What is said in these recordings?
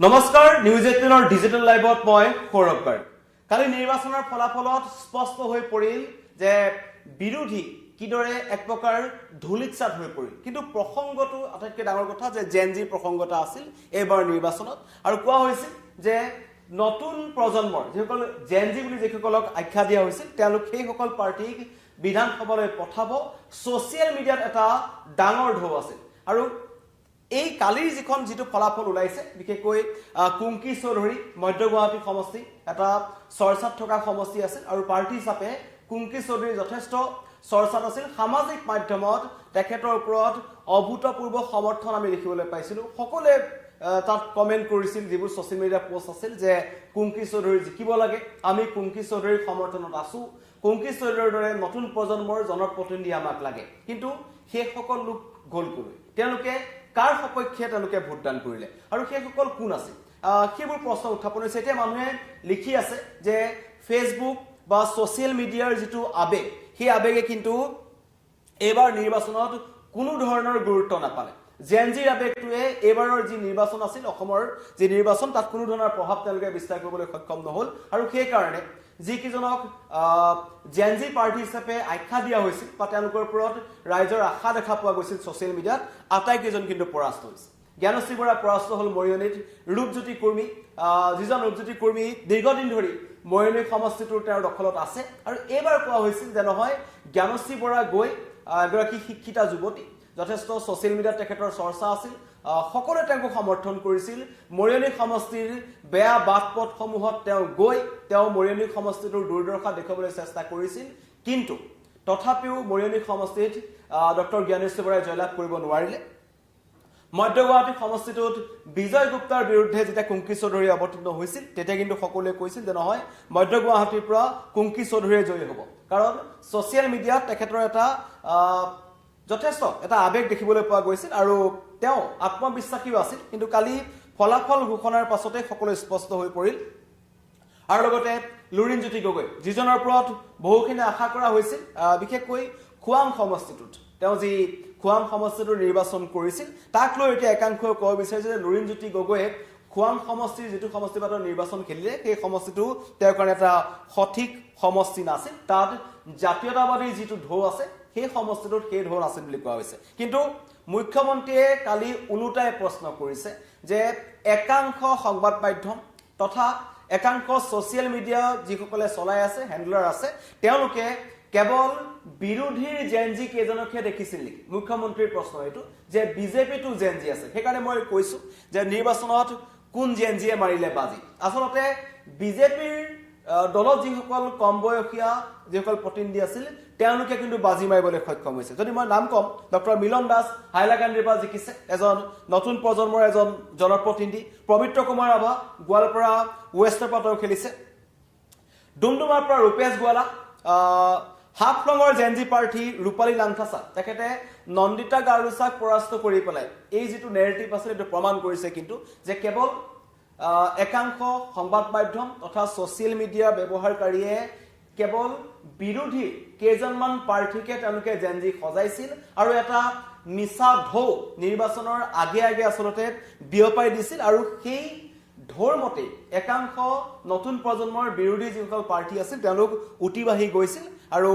নমস্কাৰ news 18ৰ digital লাইভত মই সৌৰভ গাৰ্গ কালি নিৰ্বাচনৰ ফলাফলত স্পষ্ট হৈ পৰিল যে বিৰোধী কিদৰে এক প্ৰকাৰ ধুলিকচাত হৈ পৰিল কিন্তু প্ৰসংগটো আটাইতকৈ ডাঙৰ কথা যে জেনজি প্ৰসংগটা আছিল এবাৰ নিৰ্বাচনত আৰু কোৱা হৈছিল যে নতুন প্ৰজন্মৰ যিসকল জেনজি বুলি যিসকলক আখ্যা দিয়া হৈছিল তেওঁলোক সেইসকল পাৰ্টিক বিধানসভালৈ পঠাব ছ'চিয়েল মিডিয়াত এটা ডাঙৰ ঢৌ আছিল আৰু এই কালিৰ যিখন যেটো ফলাফল ওলাইছে বিশেষকৈ কুংকি চৌধুৰী মধ্য গুৱাহাটী সমষ্টি এটা চৰ্চাত থকা সমষ্টি আছিল আৰু পাৰ্টি হিচাপে কুংকি চৌধুৰী যথেষ্ট চৰ্চাত আছিল সামাজিক মাধ্যমত তেখেতৰ ওপৰত অভূতপূৰ্ব সমৰ্থন আমি দেখিবলৈ পাইছিলোঁ সকলোৱে তাত কমেন্ট কৰিছিল যিবোৰ ছ'চিয়েল মিডিয়া পোষ্ট আছিল যে কুংকি চৌধুৰী জিকিব লাগে আমি কুংকি চৌধুৰীৰ সমৰ্থনত আছো কুংকি চৌধুৰীৰ দৰে নতুন প্ৰজন্মৰ জনপ্ৰতিনিধি আমাক লাগে কিন্তু সেই সকল লোক গ'ল কৰি তেওঁলোকে কাৰ সপক্ষে তেওঁলোকে ভোটদান কৰিলে আৰু সেইসকল কোন আছিল সেইবোৰ প্ৰশ্ন উত্থাপন হৈছে এতিয়া মানুহে লিখি আছে যে ফেচবুক বা ছ'চিয়েল মিডিয়াৰ যিটো আবেগ সেই আবেগে কিন্তু এবাৰ নিৰ্বাচনত কোনো ধৰণৰ গুৰুত্ব নাপালে জেনজিৰ আবেগটোৱে এবাৰৰ যি নিৰ্বাচন আছিল অসমৰ যি নিৰ্বাচন তাত কোনো ধৰণৰ প্ৰভাৱ তেওঁলোকে বিস্তাৰ কৰিবলৈ সক্ষম নহ'ল আৰু সেই কাৰণে যিকেইজনক জেনজি পাৰ্টি হিচাপে আখ্যা দিয়া হৈছিল বা তেওঁলোকৰ ওপৰত ৰাইজৰ আশা দেখা পোৱা গৈছিল ছ'চিয়েল মিডিয়াত আটাইকেইজন কিন্তু পৰাস্ত হৈছে জ্ঞানশ্ৰী বৰা পৰাস্ত হ'ল মৰিয়নিত ৰূপজ্যোতি কৰ্মী যিজন ৰূপজ্যোতি কৰ্মী দীৰ্ঘদিন ধৰি মৰিয়নি সমষ্টিটোৰ তেওঁৰ দখলত আছে আৰু এইবাৰ কোৱা হৈছিল যে নহয় জ্ঞানশ্ৰী বৰা গৈ এগৰাকী শিক্ষিতা যুৱতী যথেষ্ট ছ'চিয়েল মিডিয়াত তেখেতৰ চৰ্চা আছিল সকলোৱে তেওঁক সমৰ্থন কৰিছিল মৰিয়নি সমষ্টিৰ বেয়া বাট পথসমূহত তেওঁ গৈ তেওঁ মৰিয়নি সমষ্টিটোৰ দুৰ্দশা দেখুৱাবলৈ চেষ্টা কৰিছিল কিন্তু তথাপিও মৰিয়নি সমষ্টিত ডক্টৰ জ্ঞানেশ্বৰ বৰাই জয়লাভ কৰিব নোৱাৰিলে মধ্য গুৱাহাটী সমষ্টিটোত বিজয় গুপ্তাৰ বিৰুদ্ধে যেতিয়া কুংকি চৌধুৰী অৱতীৰ্ণ হৈছিল তেতিয়া কিন্তু সকলোৱে কৈছিল যে নহয় মধ্য গুৱাহাটীৰ পৰা কুংকি চৌধুৰীয়ে জয়ী হ'ব কাৰণ ছ'চিয়েল মিডিয়াত তেখেতৰ এটা যথেষ্ট এটা আবেগ দেখিবলৈ পোৱা গৈছিল আৰু তেওঁ আত্মবিশ্বাসীও আছিল কিন্তু কালি ফলাফল ঘোষণাৰ পাছতে সকলো স্পষ্ট হৈ পৰিল আৰু লগতে লুৰিণজ্যোতি গগৈ যিজনৰ ওপৰত বহুখিনি আশা কৰা হৈছিল বিশেষকৈ খুৱাং সমষ্টিটোত তেওঁ যি খুৱাং সমষ্টিটোৰ নিৰ্বাচন কৰিছিল তাক লৈ এতিয়া একাংশই ক'ব বিচাৰিছে যে লুৰিণজ্যোতি গগৈয়ে খুৱাং সমষ্টিৰ যিটো সমষ্টিপাতৰ নিৰ্বাচন খেলিলে সেই সমষ্টিটো তেওঁৰ কাৰণে এটা সঠিক সমষ্টি নাছিল তাত জাতীয়তাবাদী যিটো ঢৌ আছে সেই সমষ্টিটোত সেই ঢৌ আছিল বুলি কোৱা হৈছে কিন্তু মুখ্যমন্ত্ৰীয়ে কালি ওলোটাই প্ৰশ্ন কৰিছে যে একাংশ সংবাদ মাধ্যম তথা একাংশ ছ'চিয়েল মিডিয়া যিসকলে চলাই আছে হেণ্ডলাৰ আছে তেওঁলোকে কেৱল বিৰোধীৰ জেনজি কেইজনকহে দেখিছিল নেকি মুখ্যমন্ত্ৰীৰ প্ৰশ্ন এইটো যে বিজেপিটো জেনজি আছে সেইকাৰণে মই কৈছো যে নিৰ্বাচনত কোন জেনজিয়ে মাৰিলে বাজি আচলতে বিজেপিৰ দলত যিসকল কম বয়সীয়া যিসকল প্ৰতিনিধি আছিল তেওঁলোকে কিন্তু বাজি মাৰিবলৈ সক্ষম হৈছে যদি মই নাম কম ডক্টৰ মিলন দাস হাইলাকান্দিৰ পৰা জিকিছে এজন নতুন প্ৰজন্মৰ এজন জনপ্ৰতিনিধি পবিত্ৰ কুমাৰ ৰাভা গোৱালপাৰা ৱেষ্টৰ পৰা তেওঁ খেলিছে ডুমডুমাৰ পৰা ৰূপেশ গোৱালা হাফলঙৰ জেনজি প্ৰাৰ্থী ৰূপালী লাংথাচা তেখেতে নন্দিতা গাৰুচাক পৰাস্ত কৰি পেলাই এই যিটো নেৰেটিভ আছিল এইটো প্ৰমাণ কৰিছে কিন্তু যে কেৱল একাংশ সংবাদ মাধ্যম তথা ছ'চিয়েল মিডিয়া ব্যৱহাৰকাৰীয়ে কেৱল বিৰোধী কেইজনমান প্ৰাৰ্থীকে তেওঁলোকে জেনজি সজাইছিল আৰু এটা মিছা ঢৌ নিৰ্বাচনৰ আগে আগে আচলতে বিয়পাই দিছিল আৰু সেই ঢৌৰ মতে একাংশ নতুন প্ৰজন্মৰ বিৰোধী যিসকল প্ৰাৰ্থী আছিল তেওঁলোক উঠিবাঢ়ি গৈছিল আৰু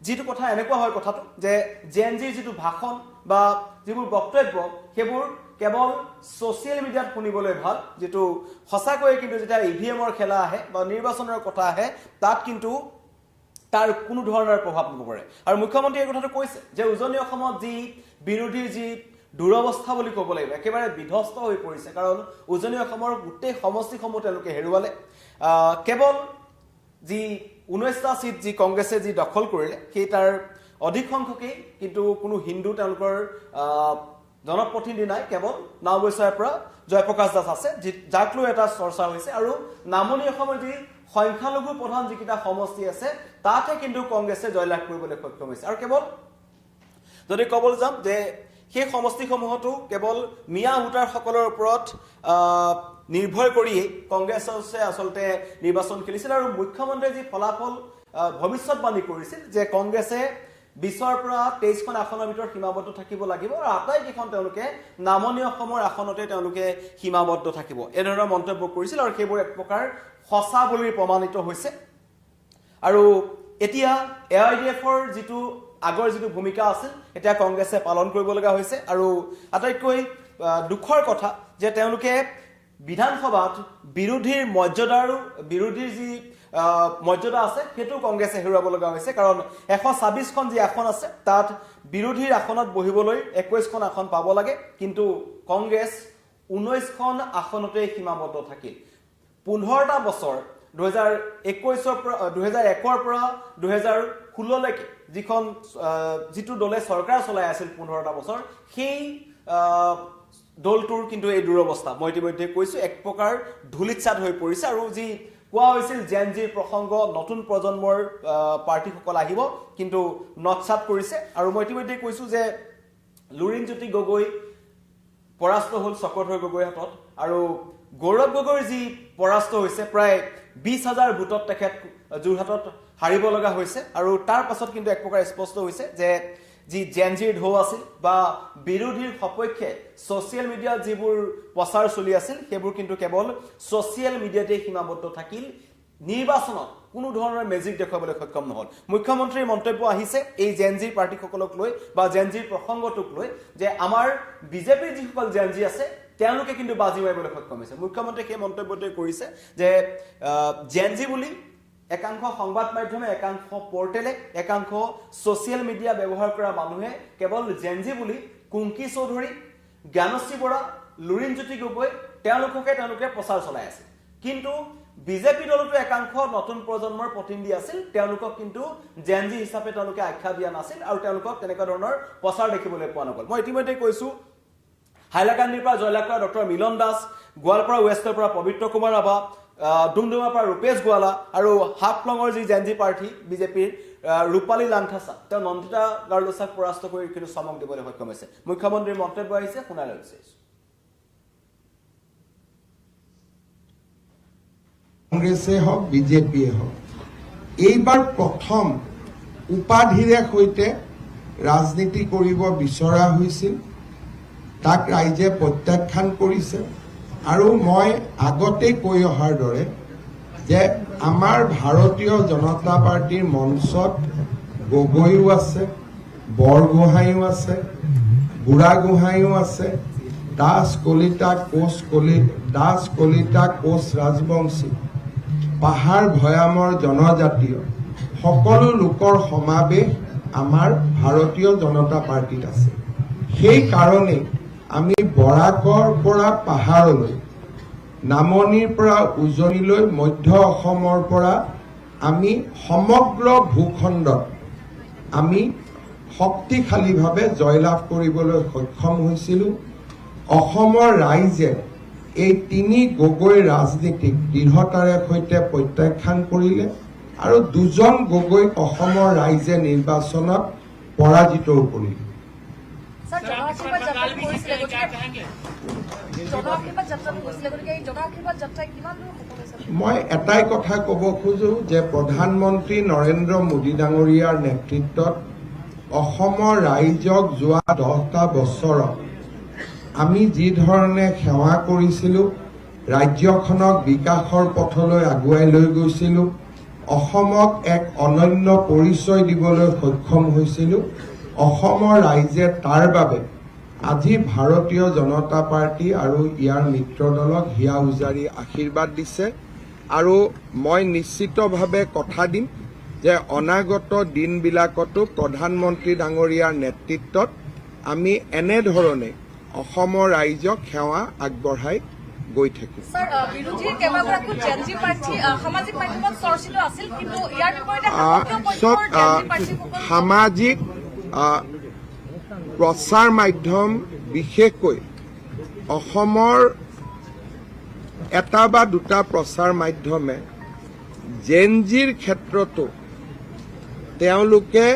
যিটো কথা এনেকুৱা হয় কথাটো যে জেনজিৰ যিটো ভাষণ বা যিবোৰ বক্তব্য সেইবোৰ কেৱল ছ'চিয়েল মিডিয়াত শুনিবলৈ ভাল যিটো সঁচাকৈয়ে কিন্তু যেতিয়া ইভিএমৰ খেলা আহে বা নিৰ্বাচনৰ কথা আহে তাত কিন্তু তাৰ কোনো ধৰণৰ প্ৰভাৱ নপৰে আৰু মুখ্যমন্ত্ৰীয়ে এই কথাটো কৈছে যে উজনি অসমত যি বিৰোধীৰ যি দুৰৱস্থা বুলি ক'ব লাগিব একেবাৰে বিধ্বস্ত হৈ পৰিছে কাৰণ উজনি অসমৰ গোটেই সমষ্টিসমূহ তেওঁলোকে হেৰুৱালে কেৱল যি 19টা সিট যি কংগ্ৰেছে যি দখল কৰিলে সেই তাৰ অধিক সংখ্যকেই কিন্তু কোনো হিন্দু তেওঁলোকৰ জনপ্ৰতিনিধি নাই কেৱল নাওবৈচাৰ পৰা জয়প্ৰকাশ দাস আছে যাক লৈ এটা চৰ্চা হৈছে আৰু নামনি অসমৰ যি সংখ্যালঘু প্ৰধান যিকেইটা সমষ্টি আছে তাতে কিন্তু কংগ্ৰেছে জয়লাভ কৰিবলৈ সক্ষম হৈছে আৰু কেৱল যদি ক'বলৈ যাম যে সেই সমষ্টিসমূহতো কেৱল মিয়া ভোটাৰসকলৰ ওপৰত নিৰ্ভৰ কৰিয়ে কংগ্ৰেছে আচলতে নিৰ্বাচন খেলিছিল আৰু মুখ্যমন্ত্ৰীয়ে যি ফলাফল ভৱিষ্যতবাণী কৰিছিল যে কংগ্ৰেছে 20ৰ পৰা 23খন আসনৰ ভিতৰত সীমাবদ্ধ থাকিব লাগিব আৰু আটাইকেইখন তেওঁলোকে নামনি অসমৰ আসনতে তেওঁলোকে সীমাবদ্ধ থাকিব এনেধৰণৰ মন্তব্য কৰিছিল আৰু সেইবোৰ এক প্ৰকাৰ সঁচা বুলি প্ৰমাণিত হৈছে আৰু এতিয়া AIDFৰ যিটো আগৰ যিটো ভূমিকা আছিল এতিয়া কংগ্ৰেছে পালন কৰিব লগা হৈছে আৰু আটাইতকৈ দুখৰ কথা যে তেওঁলোকে বিধানসভাত বিৰোধীৰ মৰ্যাদা আৰু বিৰোধীৰ যি মৰ্যাদা আছে সেইটো কংগ্ৰেছে হেৰুৱাব লগা হৈছে কাৰণ 126খন যি আসন আছে তাত বিৰোধীৰ আসনত বহিবলৈ 21খন আসন পাব লাগে কিন্তু কংগ্ৰেছ 19খন আসনতে সীমাবদ্ধ থাকিল 15টা বছৰ 2021ৰ পৰা 2001ৰ পৰা 2016 লৈকে যিটো দলে চৰকাৰ চলাই আছিল 15টা বছৰ সেই দলটোৰ কিন্তু এই দুৰৱস্থা মই ইতিমধ্যে কৈছো এক প্ৰকাৰ ধুলিতছাত হৈ পৰিছে আৰু যি কোৱা হৈছিল জেনজিৰ প্ৰসংগ নতুন প্ৰজন্মৰ পাৰ্টিসকল আহিব কিন্তু নটছাত কৰিছে আৰু মই ইতিমধ্যে কৈছো যে লুৰিণজ্যোতি গগৈ পৰাস্ত হ'ল চক্ৰধৰ গগৈৰ হাতত আৰু গৌৰৱ গগৈৰ যি পৰাস্ত হৈছে প্ৰায় 20,000 ভোটত তেখেত যোৰহাটত হাৰিব লগা হৈছে আৰু তাৰ পাছত কিন্তু এক প্ৰকাৰ স্পষ্ট হৈছে যে যি জেনজিৰ ঢৌ আছিল বা বিৰোধীৰ সপক্ষে সোশ্যাল মিডিয়াত যিবোৰ প্ৰচাৰ চলি আছিল সেইবোৰ কিন্তু কেৱল সোশ্যাল মিডিয়াতে সীমাবদ্ধ থাকিল নিৰ্বাচনত কোনো ধৰণৰ মেজিক দেখাবলৈ সক্ষম নহল মুখ্যমন্ত্ৰীৰ মন্তব্য আহিছে এই জেনজিৰ পাৰ্টিসকলক লৈ বা জেনজিৰ প্ৰসংগটোক লৈ যে আমাৰ বিজেপিৰ যিসকল জেনজি আছে তেওঁলোকে কিন্তু বাজি মাৰিবলৈ সক্ষম হৈছে মুখ্যমন্ত্ৰীয়ে সেই মন্তব্যটো কৰিছে যে জেনজি বুলি একাংশ সংবাদ মাধ্যমে একাংশ পোৰ্টেলে একাংশ সোশ্যাল মিডিয়া ব্যৱহাৰ কৰা মানুহে কেৱল জেনজি বুলি কুংকি চৌধুৰী জ্ঞানশ্ৰী বৰা লুৰিণজ্যোতি গগৈ তেওঁলোকে প্ৰচাৰ চলাই আছে কিন্তু বিজেপি দলটো একাংশ নতুন প্ৰজন্মৰ প্ৰতিনিধি আছিল তেওঁলোকক কিন্তু জেনজি হিচাপে তেওঁলোকে আখ্যা দিয়া নাছিল আৰু তেওঁলোকক তেনেকুৱা ধৰণৰ প্ৰচাৰ দেখিবলৈ পোৱা নগল মই ইতিমধ্যে কৈছো হাইলাকান্দিৰ পৰা জয়লাকৰা ডক্টৰ মিলন দাস গোৱালপাৰা ৱেষ্টৰ পৰা পবিত্ৰ কুমাৰ ৰাভা ডুমডুমাৰ পৰা ৰূপেশ গোৱালা আৰু হাফলঙৰ যি জেনজি পাৰ্টি বিজেপিৰ ৰূপালী লাংথাছা তেওঁ নন্দিতা গাৰ্লোছাক পৰাস্ত কৰি কিন্তু চমক দিবলৈ সক্ষম হৈছে মুখ্যমন্ত্ৰীৰ মন্তব্য আহিছে শুনাই লৈছে কংগ্ৰেছে হওক বিজেপিয়ে হওক এইবাৰ প্ৰথম উপাধিৰে সৈতে ৰাজনীতি কৰিব বিচৰা হৈছিল তাক ৰাইজে প্ৰত্যাখ্যান কৰিছে আৰু মই আগতে কৈ অহাৰ দৰে যে আমাৰ ভাৰতীয় জনতা পাৰ্টিৰ মঞ্চত গগৈও আছে বৰগোহাঁইও আছে বুঢ়াগোহাঁইও আছে দাস কলিতা কোচ ৰাজবংশী পাহাৰ ভৈয়ামৰ জনজাতীয় সকলো লোকৰ সমাৱেশ আমাৰ ভাৰতীয় জনতা পাৰ্টিত আছে সেই কাৰণে আমি বৰাকৰ পৰা পাহাৰলৈ নামনিৰ পৰা উজনিলৈ মধ্য অসমৰ পৰা আমি সমগ্ৰ ভূখণ্ডত আমি শক্তিশালীভাৱে জয়লাভ কৰিবলৈ সক্ষম হৈছিলোঁ অসমৰ ৰাইজে এই তিনি গগৈ ৰাজনীতিক দৃঢ়তাৰে সৈতে প্ৰত্যাখ্যান কৰিলে আৰু দুজন গগৈক অসমৰ ৰাইজে নিৰ্বাচনত পৰাজিতও কৰিলে মই এটাই কথা ক'ব খোজো যে প্ৰধানমন্ত্ৰী নৰেন্দ্ৰ মোদী ডাঙৰীয়াৰ নেতৃত্বত অসমৰ ৰাইজক যোৱা 10টা বছৰত আমি যি ধৰণে সেৱা কৰিছিলোঁ ৰাজ্যখনক বিকাশৰ পথলৈ আগুৱাই লৈ গৈছিলোঁ অসমক এক অনন্য পৰিচয় দিবলৈ সক্ষম হৈছিলোঁ অসমৰ ৰাইজে তাৰ বাবে আজি ভাৰতীয় জনতা পাৰ্টি আৰু ইয়াৰ মিত্ৰ দলক হিয়া উজাৰি আশীৰ্বাদ দিছে আৰু মই নিশ্চিতভাৱে কথা দিম যে অনাগত দিনবিলাকতো প্ৰধানমন্ত্ৰী ডাঙৰীয়াৰ নেতৃত্বত আমি এনেধৰণে অসমৰ ৰাইজক সেৱা আগবঢ়াই গৈ থাকিম সামাজিক প্ৰচাৰ মাধ্যম বিশেষকৈ অসমৰ এটা বা দুটা প্ৰচাৰ মাধ্যমে জেনজিৰ ক্ষেত্ৰতো তেওঁলোকে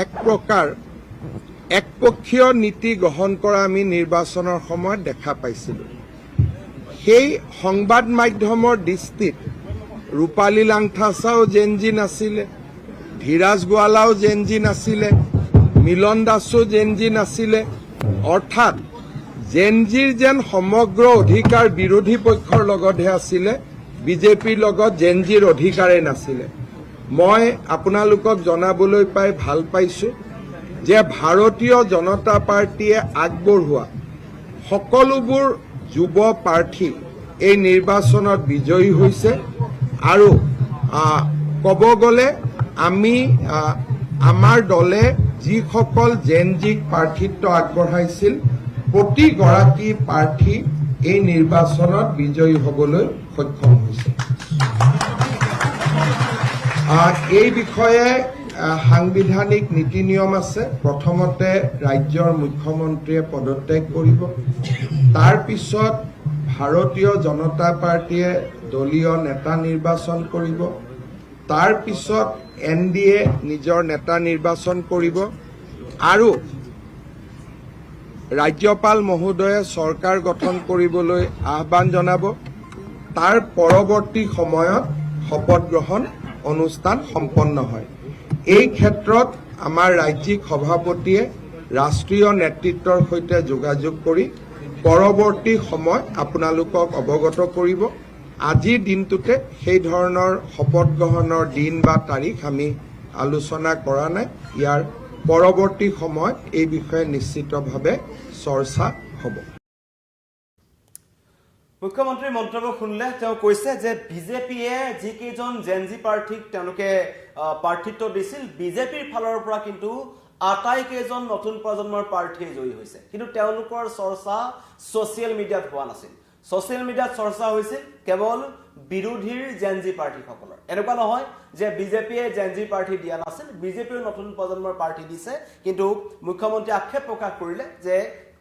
এক প্ৰকাৰ একপক্ষীয় নীতি গ্ৰহণ কৰা আমি নিৰ্বাচনৰ সময়ত দেখা পাইছিলোঁ সেই সংবাদ মাধ্যমৰ দৃষ্টিত ৰূপালী লাংথাছাও জেনজি নাছিলে ধীৰাজ গোৱালাও জেনজি নাছিলে, মিলন দাসো জেনজি নাছিলে। অৰ্থাৎ জেনজিৰ যেন সমগ্ৰ অধিকাৰ বিৰোধী পক্ষৰ লগতহে আছিলে, বিজেপিৰ লগত জেনজিৰ অধিকাৰেই নাছিলে। মই আপোনালোকক জনাবলৈ পাই ভাল পাইছো যে ভাৰতীয় জনতা পাৰ্টীয়ে আগবঢ়োৱা সকলোবোৰ যুৱ প্ৰাৰ্থী এই নিৰ্বাচনত বিজয়ী হৈছে। আৰু ক'ব গ'লে আমি আমাৰ দলে যিসকল জেনজিক প্ৰাৰ্থিত্ব আগবঢ়াইছিল প্ৰতিগৰাকী প্ৰাৰ্থী এই নিৰ্বাচনত বিজয়ী হ'বলৈ সক্ষম হৈছে। এই বিষয়ে সাংবিধানিক নীতি নিয়ম আছে। প্ৰথমতে ৰাজ্যৰ মুখ্যমন্ত্ৰীয়ে পদত্যাগ কৰিব, তাৰ পিছত ভাৰতীয় জনতা পাৰ্টীয়ে দলীয় নেতা নিৰ্বাচন কৰিব, তাৰ পিছত NDA নিজৰ নেতা নিৰ্বাচন কৰিব আৰু ৰাজ্যপাল মহোদয়ে চৰকাৰ গঠন কৰিবলৈ আহ্বান জনাব। তাৰ পৰৱৰ্তী সময়ত শপত গ্ৰহণ অনুষ্ঠান সম্পন্ন হয়। এই ক্ষেত্ৰত আমাৰ ৰাজ্যিক সভাপতিয়ে ৰাষ্ট্ৰীয় নেতৃত্বৰ সৈতে যোগাযোগ কৰি পৰৱৰ্তী সময় আপোনালোকক অৱগত কৰিব। আজিৰ দিনটোতে সেই ধৰণৰ শপত গ্ৰহণৰ দিন বা তাৰিখ আমি আলোচনা কৰা নাই। ইয়াৰ পৰৱৰ্তী সময়ত এই বিষয়ে নিশ্চিতভাৱে চৰ্চা হ'ব। মুখ্যমন্ত্ৰীৰ মন্তব্য শুনিলে তেওঁ কৈছে যে বিজেপিয়ে যিকেইজন জেনজি প্ৰাৰ্থীক তেওঁলোকে প্ৰাৰ্থিত্ব দিছিল, বিজেপিৰ ফালৰ পৰা কিন্তু আটাইকেইজন নতুন প্ৰজন্মৰ প্ৰাৰ্থীয়ে জয়ী হৈছে। কিন্তু তেওঁলোকৰ চৰ্চা ছ'চিয়েল মিডিয়াত হোৱা নাছিল। ছ'চিয়েল মিডিয়াত চৰ্চা হৈছিল কেৱল বিৰোধীৰ জেনজি প্ৰাৰ্থীসকলৰ। এনেকুৱা নহয় যে বিজেপিয়ে জেনজি প্ৰাৰ্থী দিয়া নাছিল, বিজেপিয়েও নতুন প্ৰজন্মৰ প্ৰাৰ্থী দিছে। কিন্তু মুখ্যমন্ত্ৰীয়ে আক্ষেপ প্ৰকাশ কৰিলে যে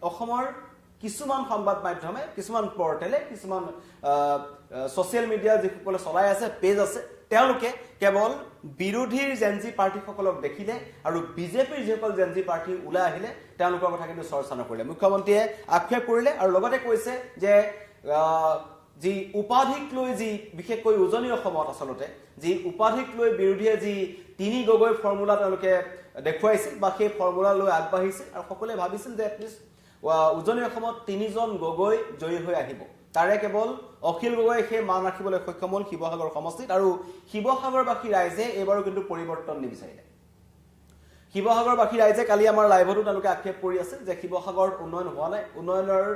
অসমৰ কিছুমান সংবাদ মাধ্যমে, কিছুমান পৰ্টেলে, কিছুমান ছ'চিয়েল মিডিয়া যিসকলে চলাই আছে, পেজ আছে, তেওঁলোকে কেৱল বিৰোধীৰ জেনজি প্ৰাৰ্থীসকলক দেখিলে আৰু বিজেপিৰ যিসকল জেনজি প্ৰাৰ্থী ওলাই আহিলে তেওঁলোকৰ কথা কিন্তু চৰ্চা নকৰিলে। মুখ্যমন্ত্ৰীয়ে আক্ষেপ কৰিলে আৰু লগতে কৈছে যে যি উপাধিক লৈ যি বিশেষকৈ উজনি অসমত আচলতে যি উপাধিক লৈ বিৰোধীয়ে যি ৩ গগৈ ফৰ্মুলা তেওঁলোকে দেখুৱাইছিল বা সেই ফৰ্মুলা লৈ আগবাঢ়িছিল আৰু সকলোৱে ভাবিছিল যে এটলিষ্ট উজনি অসমত ৩জন গগৈ জয়ী হৈ আহিব। তাৰে কেৱল অখিল গগৈ সেই মান ৰাখিবলৈ সক্ষম হ'ল শিৱসাগৰ সমষ্টিত। আৰু শিৱসাগৰবাসী ৰাইজে এইবাৰো কিন্তু পৰিৱৰ্তন নিবিচাৰিলে। শিৱসাগৰবাসী ৰাইজে কালি আমাৰ লাইভতো তেওঁলোকে আক্ষেপ কৰি আছিল যে শিৱসাগৰত উন্নয়ন হোৱা নাই। উন্নয়নৰ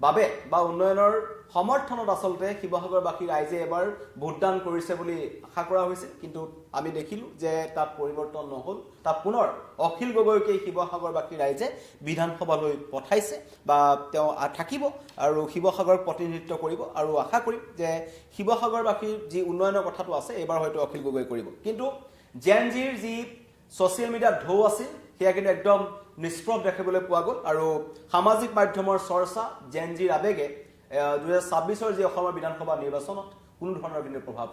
বাবে বা উন্নয়নৰ সমৰ্থনত আচলতে শিৱসাগৰবাসী ৰাইজে এবাৰ ভোটদান কৰিছে বুলি আশা কৰা হৈছিল। কিন্তু আমি দেখিলোঁ যে তাত পৰিৱৰ্তন নহ'ল। তাত পুনৰ অখিল গগৈকে শিৱসাগৰবাসী ৰাইজে বিধানসভালৈ পঠাইছে বা তেওঁ থাকিব আৰু শিৱসাগৰক প্ৰতিনিধিত্ব কৰিব। আৰু আশা কৰিম যে শিৱসাগৰবাসীৰ যি উন্নয়নৰ কথাটো আছে এইবাৰ হয়তো অখিল গগৈ কৰিব। কিন্তু জেনজিৰ যি ছ'চিয়েল মিডিয়াত ঢৌ আছিল সেয়া কিন্তু একদম নিষ্প্ৰভ দেখিবলৈ পোৱা গ'ল। আৰু সামাজিক মাধ্যমৰ চৰ্চা জেনজিৰ আৱেগে 2026 যি অসমৰ বিধানসভা নিৰ্বাচনত কোনো ধৰণৰ কিন্তু প্ৰভাৱ